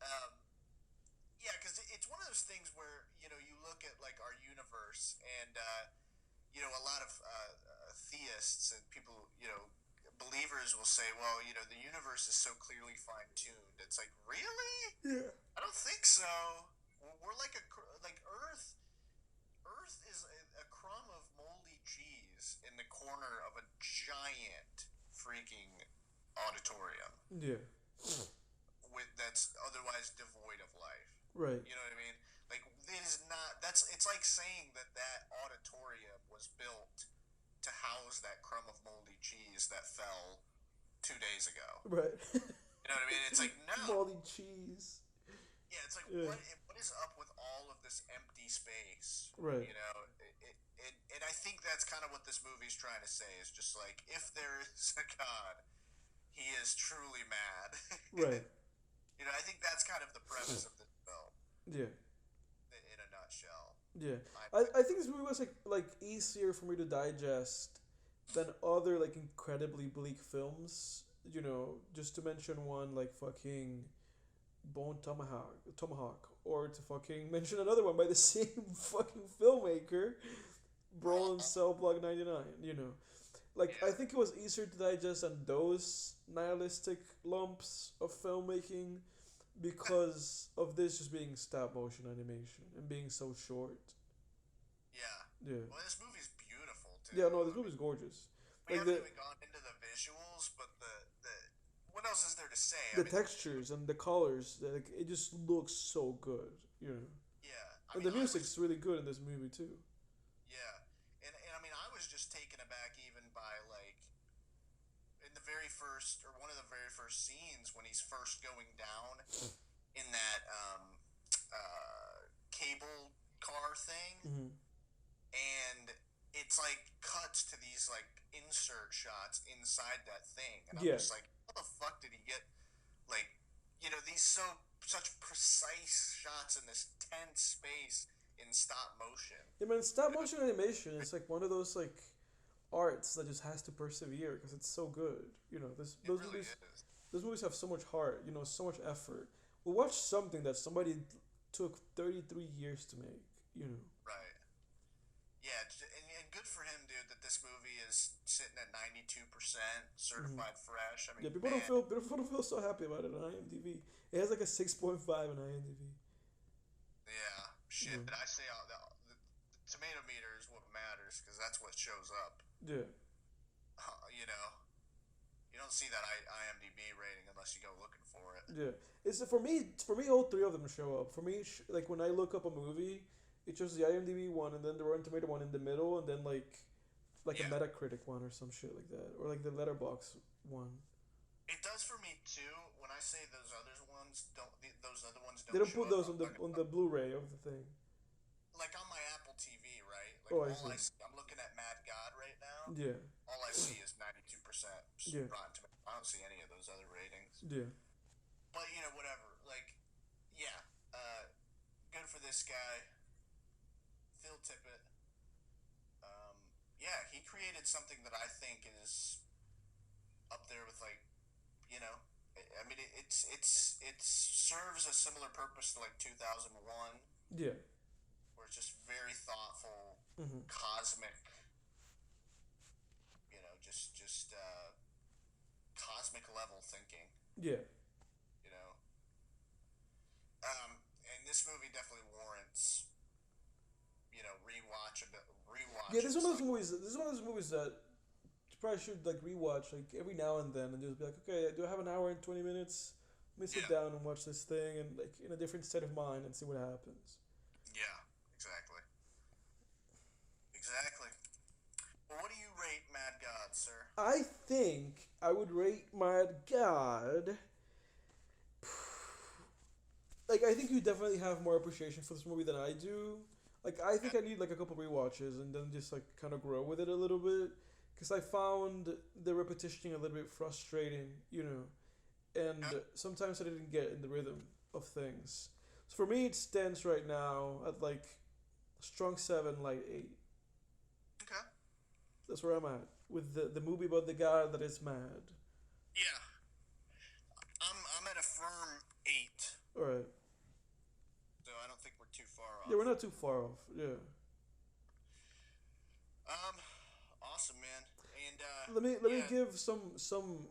Um, yeah, because it's one of those things where you look at like our universe, and a lot of theists and people, believers will say, well, the universe is so clearly fine tuned. It's like, really? Yeah. I don't think so. We're like like Earth. Earth is a crumb of moldy cheese in the corner of a giant freaking auditorium Yeah. that's otherwise devoid of life. Right. You know what I mean? Like it is not. It's like saying that auditorium was built to house that crumb of moldy cheese that fell 2 days ago. Right. You know what I mean? It's like no. Moldy cheese. Yeah, it's like Yeah. what is up with all of this empty space? Right. And I think that's kind of what this movie's trying to say is just like if there is a God, he is truly mad. Right. I think that's kind of the premise of this film Yeah. in a nutshell. Yeah. I think this movie was like easier for me to digest than other like incredibly bleak films. Just to mention one like fucking Bone Tomahawk, or to fucking mention another one by the same fucking filmmaker, Brawl in Cell Block 99. Like I think it was easier to digest than those nihilistic lumps of filmmaking because of this just being stop motion animation and being so short. Yeah. Yeah. Well, this movie's beautiful too. Yeah, no, this movie's gorgeous. We Like haven't the even gone into the visuals, but the what else is there to say? the textures and the colors, like it just looks so good. Yeah. And the music's really good in this movie too. Yeah. And I mean, I was just taken aback even by like in the very first or one of the very first scenes when he's first going down in that cable car thing, Mm-hmm. and it's like cuts to these like insert shots inside that thing, and I'm Yeah. just like, how the fuck did he get like these such precise shots in this tense space in stop motion? Yeah, man, stop motion animation is like one of those like arts that just has to persevere because it's so good. This It those really movies is. those movies have so much heart. So much effort. We'll watch something that somebody took 33 years to make. Right. Yeah, and good for him, dude. That this movie is sitting at 92% certified fresh. I mean, Yeah, people man, don't feel so happy about it on IMDb. It has like a 6.5 on IMDb. yeah, shit. I say the tomato meter is what matters because that's what shows up. Yeah. You don't see that IMDb rating unless you go looking for it. Yeah, it's for me. All three of them show up. For me, like when I look up a movie, it shows the IMDb one, and then the Rotten Tomato one in the middle, and then like Yeah. a Metacritic one or some shit like that, or like the Letterboxd one. It does for me too. When I say those other ones don't They don't show put up, those on the Blu-ray of the thing. like on my Apple TV, right? Like Oh, I all see. I'm looking at Mad God right now. Yeah, All I see is 92% Yeah. Rotten Tomatoes. I don't see any of those other ratings. yeah, But whatever. Like, yeah, good for this guy, Phil Tippett. Yeah, he created something that I think is up there with like, I mean, it serves a similar purpose to like 2001, yeah. where it's just very thoughtful, Mm-hmm. cosmic, just cosmic level thinking. Yeah, And this movie definitely warrants, rewatch a bit. Rewatch. yeah. This is one of those movies. This is one of those movies that you probably should like rewatch like every now and then, and just be like, okay, do I have an hour and 20 minutes? Let me sit Yeah. down and watch this thing, and like in a different state of mind, and see what happens. Yeah, exactly. Exactly. Well, what do you rate Mad God, sir? I think I would rate Mad God. Like, I think you definitely have more appreciation for this movie than I do. Like, I think I need like a couple rewatches and then just like kind of grow with it a little bit, because I found the repetition a little bit frustrating, and Yeah. sometimes I didn't get in the rhythm of things. So for me, it stands right now at like strong 7, light 8. Okay. That's where I'm at with the movie about the guy that is mad. Yeah. I'm at a firm 8, All right. so I don't think we're too far Yeah, off. we're not too far off. Yeah. Um, awesome, man. And Let me yeah, give some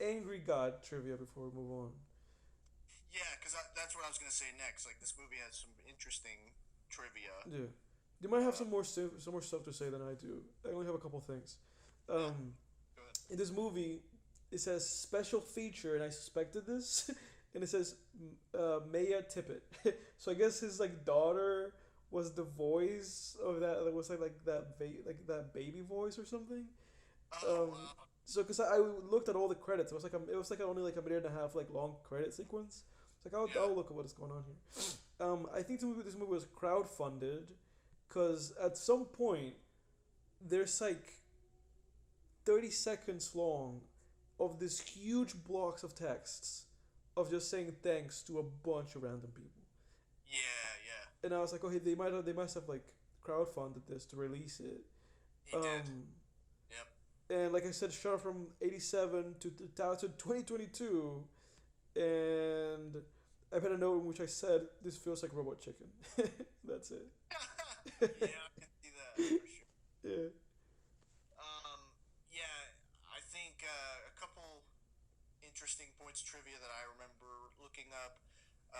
angry god trivia before we move on. yeah, because that's what I was gonna say next. Like this movie has some interesting trivia. Yeah. You might have Uh, some more stuff to say than I do. I only have a couple things. yeah. Um, Go ahead. in this movie, it says special feature, and I suspected this, and it says Maya Tippet. So I guess his like daughter was the voice of that. It was like that baby voice or something. Oh Um, wow. so because I looked at all the credits, it was like only like a minute and a half like long credit sequence. It's like Yeah. I'll look at what is going on here. I think this movie was crowdfunded, because at some point there's like 30 seconds long of this huge blocks of texts of just saying thanks to a bunch of random people. Yeah, yeah. And I was like, okay, they must have like crowdfunded this to release it. He did. Yep. And like I said, shot from 87 to 2022, and I had a note in which I said this feels like Robot Chicken. That's it. Yeah, I can see that for sure. Yeah. Um, yeah, I think a couple interesting points of trivia that I remember looking up.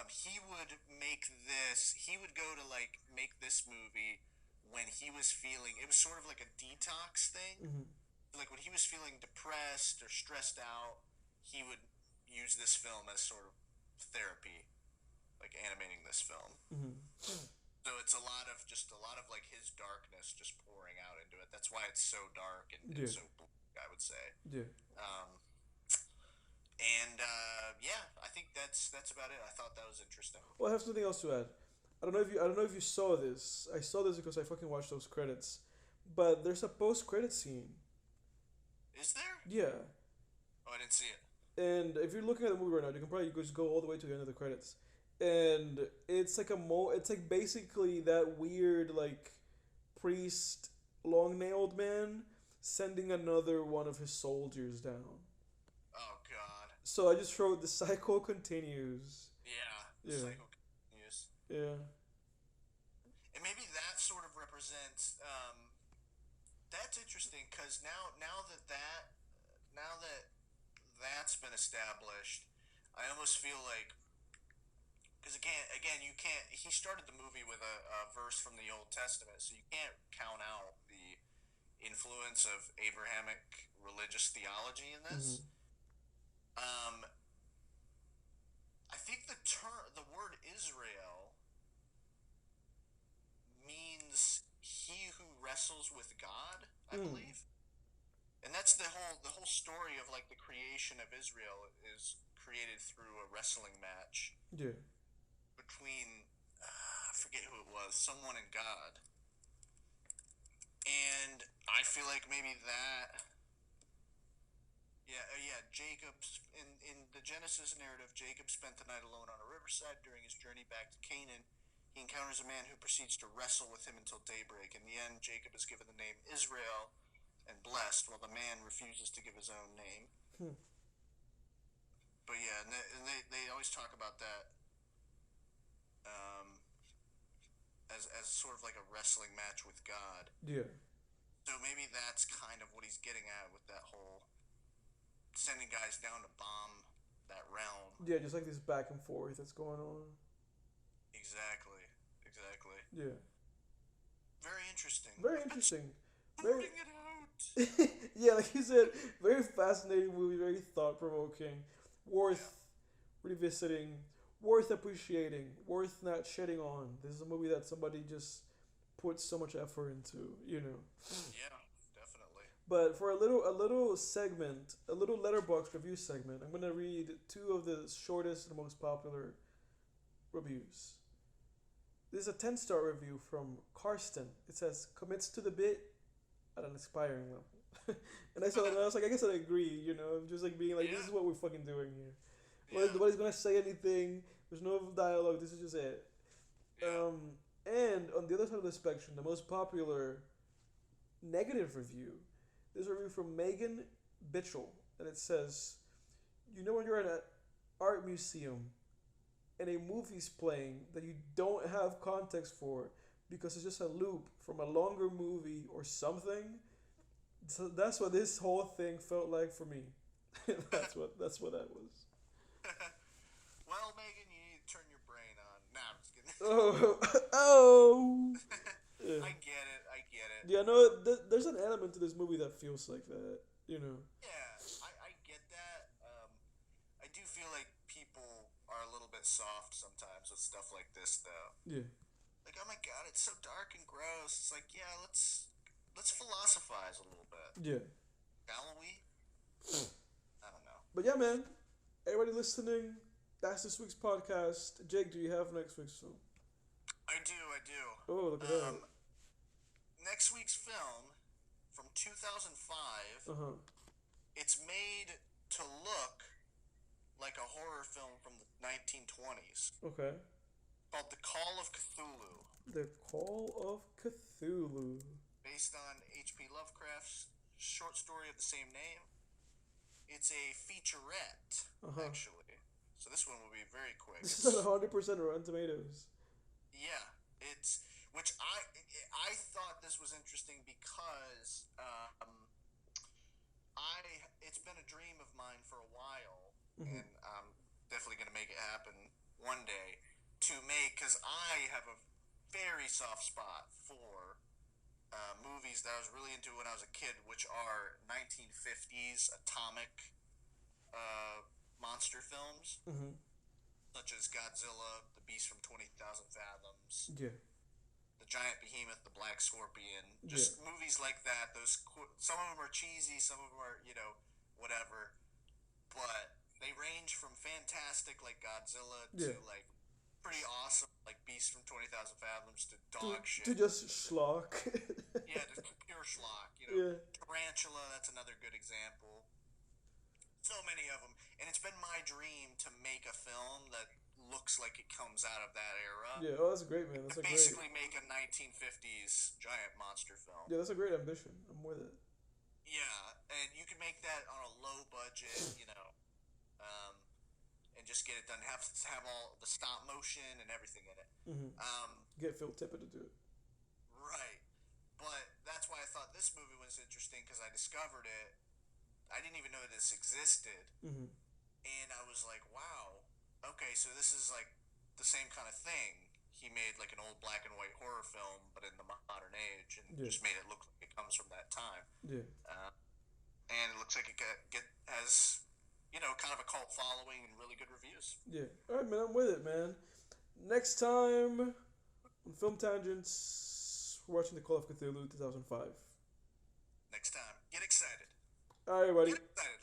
He would make this. He would go to like make this movie when he was feeling. It was sort of like a detox thing. Hmm. Like when he was feeling depressed or stressed out, he would use this film as sort of therapy, like animating this film. Hmm. So it's a lot of like his darkness just pouring out into it. That's why it's so dark and Yeah. so bleak, I would say. Yeah. Um, and yeah, I think that's about it. I thought that was interesting. Well, I have something else to add. I don't know if you saw this. I saw this because I fucking watched those credits. But there's a post credit scene. Is there? Yeah. Oh, I didn't see it. And if you're looking at the movie right now, you can probably just go all the way to the end of the credits. And it's like it's like basically that weird like priest long nailed man sending another one of his soldiers down. Oh God. So I just wrote the cycle continues. Yeah. The Yeah. cycle continues. Yeah. And maybe that sort of represents. That's interesting because now that that's been established, I almost feel like because again you can't. He started the movie with a verse from the Old Testament, so you can't count out the influence of Abrahamic religious theology in this. Hmm. Um, I think the word Israel means he who wrestles with God, I Mm. believe. And that's the whole story of like the creation of Israel is created through a wrestling match Yeah. between I forget who it was, someone and God. And I feel like maybe that yeah, Jacob in the Genesis narrative, Jacob spent the night alone on a riverside during his journey back to Canaan. He encounters a man who proceeds to wrestle with him until daybreak. In the end, Jacob is given the name Israel and blessed, while the man refuses to give his own name. Hmm. But yeah, they always talk about that um, as sort of like a wrestling match with God. Yeah. So maybe that's kind of what he's getting at with that whole sending guys down to bomb that realm. Yeah, just like this back and forth that's going on. Exactly. Yeah. Very interesting. Very interesting. Sorting Very it out. yeah, like you said, very fascinating movie, very thought provoking, worth revisiting, worth appreciating, worth not shedding on. This is a movie that somebody just put so much effort into, you know. Yeah, definitely. But for a little segment, a little letterbox review segment, I'm gonna read two of the shortest and most popular reviews. This is a 10-star review from Karsten. It says commits to the bit at an aspiring level. And I saw it and I was like, I guess I agree, you know, just like being like, this is what we're fucking doing here. Yeah. Nobody's gonna say anything. There's no dialogue. This is just it. Yeah. And on the other side of the spectrum, the most popular negative review. There's a review from Megan Bitchell, and it says, "You know when you're at an art museum and a movie's playing that you don't have context for because it's just a loop from a longer movie or something." So that's what this whole thing felt like for me. That's what that was. Well, Megan, you need to turn your brain on. Nah, I'm just kidding. Oh, oh. Yeah. I get it. I get it. Yeah, no, there's an element to this movie that feels like that, you know. Yeah, I get that. I do feel like people are a little bit soft sometimes with stuff like this, though. Yeah. Like, oh my god, it's so dark and gross. It's like, yeah, let's philosophize a little bit, Yeah. shall we? I don't know. But yeah, man, everybody listening, that's this week's podcast. Jake, do you have next week's film? I do. Oh, look at that. Next week's film from 2005. Uh-huh. It's made to look like a horror film from the 1920s. Okay. Called The Call of Cthulhu. The Call of Cthulhu. Based on H.P. Lovecraft's short story of the same name. It's a featurette, actually. So this one will be very quick. This is at 100% Rotten Tomatoes. Yeah, which I thought this was interesting because it's been a dream of mine for a while, and I'm definitely gonna make it happen one day because I have a very soft spot for movies that I was really into when I was a kid, which are 1950s atomic monster films, such as Godzilla, The Beast from 20,000 Fathoms, Yeah. The Giant Behemoth, The Black Scorpion, just movies like that. Some of them are cheesy, some of them are, whatever, but they range from fantastic, like Godzilla, to like pretty awesome, like Beast from 20,000 Fathoms, to dog shit. To just schlock. Yeah, just pure schlock. Tarantula, that's another good example. So many of them, and it's been my dream to make a film that looks like it comes out of that era. Yeah, oh, that's great, man. That's basically make a 1950s giant monster film. Yeah, that's a great ambition. I'm with it. Yeah, and you can make that on a low budget, and just get it done. Have all the stop motion and everything in it. Get Phil Tippet to do it. Right, but that's why I thought this movie was interesting because I discovered it. I didn't even know this existed, and I was like, wow, okay, so this is like the same kind of thing. He made like an old black and white horror film, but in the modern age, and just made it look like it comes from that time. Yeah. And it looks like it has, kind of a cult following and really good reviews. Yeah. All right, man. I'm with it, man. Next time on Film Tangents, we're watching The Call of Cthulhu 2005. Next time, get excited. All right, buddy. Get excited.